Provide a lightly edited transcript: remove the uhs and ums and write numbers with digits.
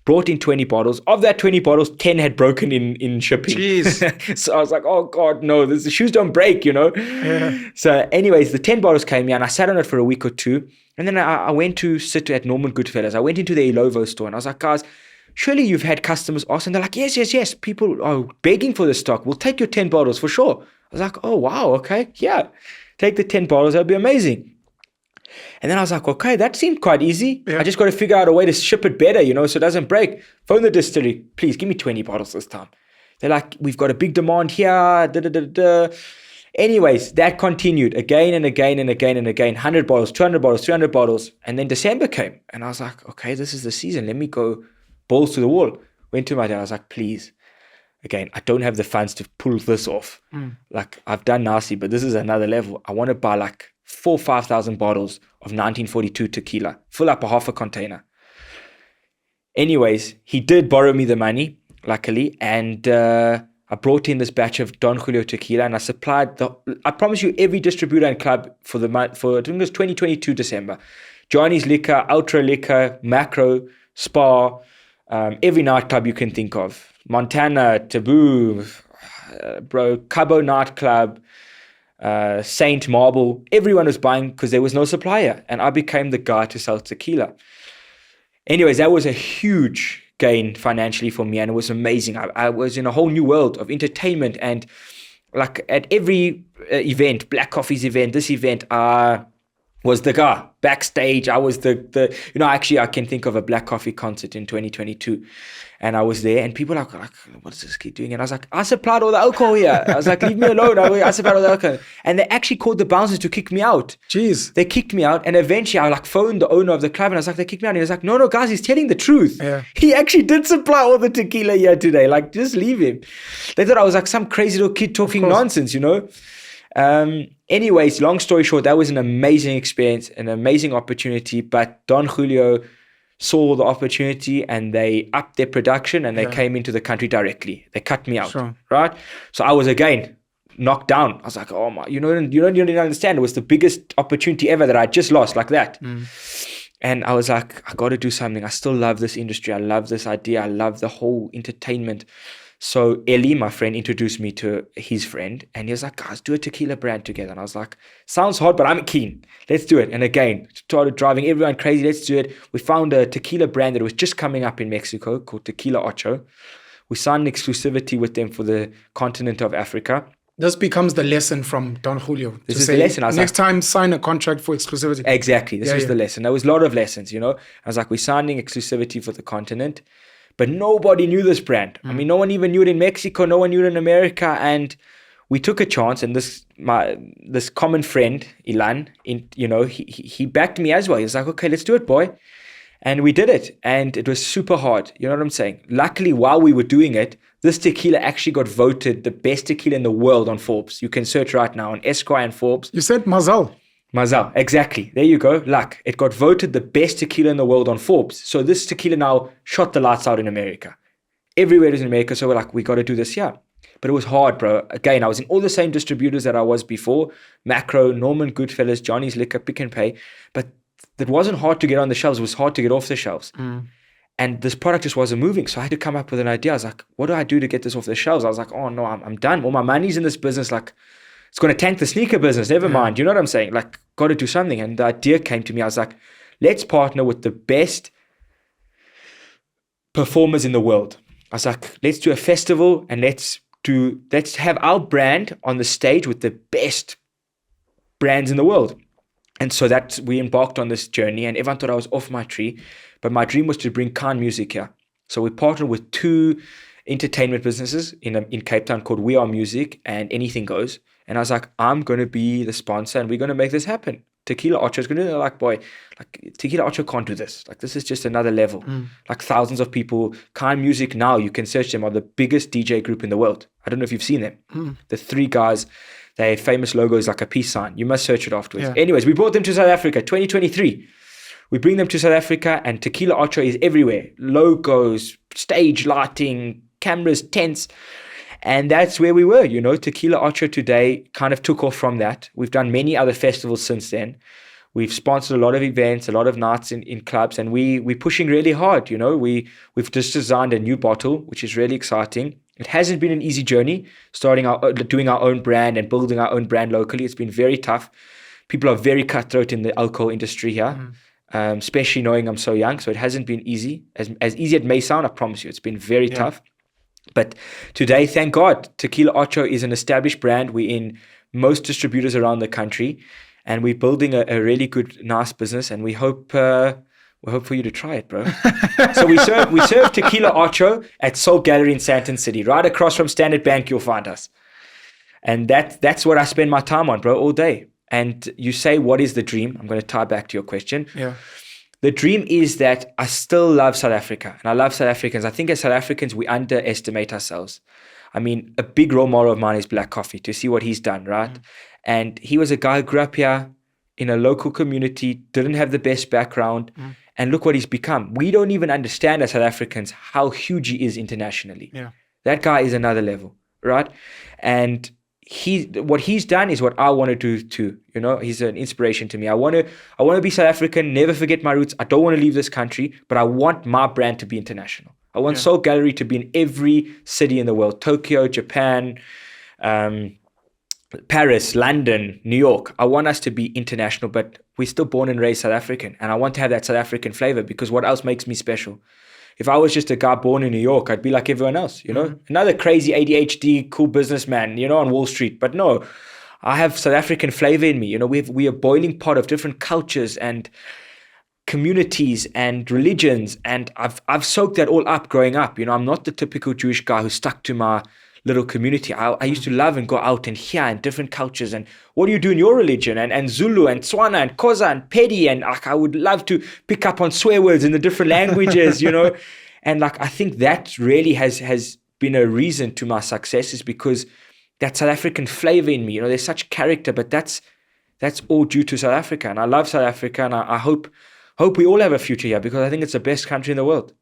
brought in 20 bottles. Of that 20 bottles, 10 had broken in shipping. Jeez. So I was like, oh God, no, the shoes don't break, Yeah. So anyways, the 10 bottles came here and I sat on it for a week or two. And then I went to sit at Norman Goodfellas. I went into the Ilovo store and I was like, guys, surely you've had customers ask. And they're like, yes. People are begging for the stock. We'll take your 10 bottles for sure. I was like, oh, wow, okay. Yeah, take the 10 bottles. That'd be amazing. And then I was like, okay, that seemed quite easy. Yeah. I just got to figure out a way to ship it better, so it doesn't break. Phone the distillery. Please give me 20 bottles this time. They're like, we've got a big demand here. Anyways, that continued again and again and again and again. 100 bottles, 200 bottles, 300 bottles. And then December came. And I was like, okay, this is the season. Let me go balls to the wall. Went to my dad. I was like, please. Again, I don't have the funds to pull this off. Like, I've done Nasi, but this is another level. I want to buy like 4,000 or 5,000 bottles of 1942 tequila. Fill up a half a container. Anyways, he did borrow me the money, luckily. And I brought in this batch of Don Julio tequila and I supplied I promise you, every distributor and club for the month, for I think it was 2022 December. Johnny's Liquor, Ultra Liquor, Macro, Spa, every nightclub you can think of. Montana, Taboo, Cabo nightclub, Saint Marble. Everyone was buying because there was no supplier. And I became the guy to sell tequila. Anyways, that was a huge gain financially for me, and it was amazing. I was in a whole new world of entertainment, and like at every event, Black Coffee's event, this event, I was the guy backstage. I was actually I can think of a Black Coffee concert in 2022, and I was there, and people were like, what is this kid doing? And I was like, I supplied all the alcohol here. I was like, leave me alone. I supplied all the alcohol. And they actually called the bouncers to kick me out. Jeez. They kicked me out, and eventually I phoned the owner of the club, and I was like, they kicked me out. And he was like, no, guys, he's telling the truth. Yeah. He actually did supply all the tequila here today. Like, just leave him. They thought I was like some crazy little kid talking nonsense, Anyways, long story short, that was an amazing experience, an amazing opportunity. But Don Julio saw the opportunity and they upped their production and they came into the country directly. They cut me out, right? So I was again knocked down. I was like, oh my, you don't understand. It was the biggest opportunity ever that I just lost like that. And I was like, I got to do something. I still love this industry. I love this idea. I love the whole entertainment. So Eli, my friend, introduced me to his friend and he was like, guys, do a tequila brand together. And I was like, sounds hard, but I'm keen. Let's do it. And again, started driving everyone crazy. Let's do it. We found a tequila brand that was just coming up in Mexico called Tequila Ocho. We signed an exclusivity with them for the continent of Africa. This becomes the lesson from Don Julio. This is the lesson. Next time, sign a contract for exclusivity. Exactly. This was the lesson. There was a lot of lessons, I was like, we're signing exclusivity for the continent. But nobody knew this brand. I mean, no one even knew it in Mexico. No one knew it in America. And we took a chance. And this common friend, Ilan, he backed me as well. He was like, okay, let's do it, boy. And we did it. And it was super hard. You know what I'm saying? Luckily, while we were doing it, this tequila actually got voted the best tequila in the world on Forbes. You can search right now on Esquire and Forbes. You said Mazal. Mazal, exactly. There you go. Luck. It got voted the best tequila in the world on Forbes. So this tequila now shot the lights out in America. Everywhere is in America. So we're like, we got to do this here. But it was hard, bro. Again, I was in all the same distributors that I was before. Macro, Norman Goodfellas, Johnny's Liquor, Pick and Pay. But it wasn't hard to get on the shelves. It was hard to get off the shelves. And this product just wasn't moving. So I had to come up with an idea. I was like, what do I do to get this off the shelves? I was like, oh no, I'm done. All my money's in this business. Like, it's going to tank the sneaker business. Never mind. You know what I'm saying? Like, got to do something. And the idea came to me. I was like, let's partner with the best performers in the world. I was like, let's do a festival and let's have our brand on the stage with the best brands in the world. And so we embarked on this journey and everyone thought I was off my tree. But my dream was to bring Khan music here. So we partnered with two entertainment businesses in Cape Town called We Are Music and Anything Goes. And I was like, I'm going to be the sponsor and we're going to make this happen. Tequila Ocho is going to do it. Like, boy, like Tequila Ocho can't do this. Like, this is just another level. Like thousands of people. Khan Music now, you can search them, are the biggest DJ group in the world. I don't know if you've seen them. The three guys, their famous logo is like a peace sign. You must search it afterwards. Yeah. Anyways, we brought them to South Africa, 2023. We bring them to South Africa and Tequila Ocho is everywhere. Logos, stage lighting, cameras, tents. And that's where we were, Tequila Ocho today kind of took off from that. We've done many other festivals since then. We've sponsored a lot of events, a lot of nights in clubs, and we're pushing really hard. We've just designed a new bottle, which is really exciting. It hasn't been an easy journey doing our own brand and building our own brand locally. It's been very tough. People are very cutthroat in the alcohol industry here, especially knowing I'm so young. So it hasn't been easy. As easy as it may sound, I promise you, it's been very tough. But today, thank God, Tequila Ocho is an established brand. We're in most distributors around the country, and we're building a really good, nice business. And we hope for you to try it, bro. So we serve Tequila Ocho at Soul Gallery in Sandton City, right across from Standard Bank. You'll find us, and that's what I spend my time on, bro, all day. And you say, what is the dream? I'm going to tie back to your question. Yeah. The dream is that I still love South Africa, and I love South Africans. I think as South Africans, we underestimate ourselves. I mean, a big role model of mine is Black Coffee, to see what he's done, right? And he was a guy who grew up here in a local community, didn't have the best background, and look what he's become. We don't even understand as South Africans how huge he is internationally. Yeah. That guy is another level, right? And what he's done is what I want to do too. He's an inspiration to me. I want to be South African, never forget my roots. I don't want to leave this country, but I want my brand to be international. I want Soul Gallery to be in every city in the world: Tokyo, Japan, Paris, London, New York. I want us to be international, but we're still born and raised South African, and I want to have that South African flavor, because what else makes me special? If I was just a guy born in New York, I'd be like everyone else, another crazy ADHD, cool businessman, on Wall Street. But no, I have South African flavor in me. We are a boiling pot of different cultures and communities and religions. And I've soaked that all up growing up. I'm not the typical Jewish guy who's stuck to my little community. I used to love and go out and hear in different cultures, and what do you do in your religion, and Zulu and Tswana and Xhosa and Pedi, and I would love to pick up on swear words in the different languages, and I think that really has been a reason to my success, is because that South African flavor in me. There's such character, but that's all due to South Africa, and I love South Africa, and I hope we all have a future here, because I think it's the best country in the world.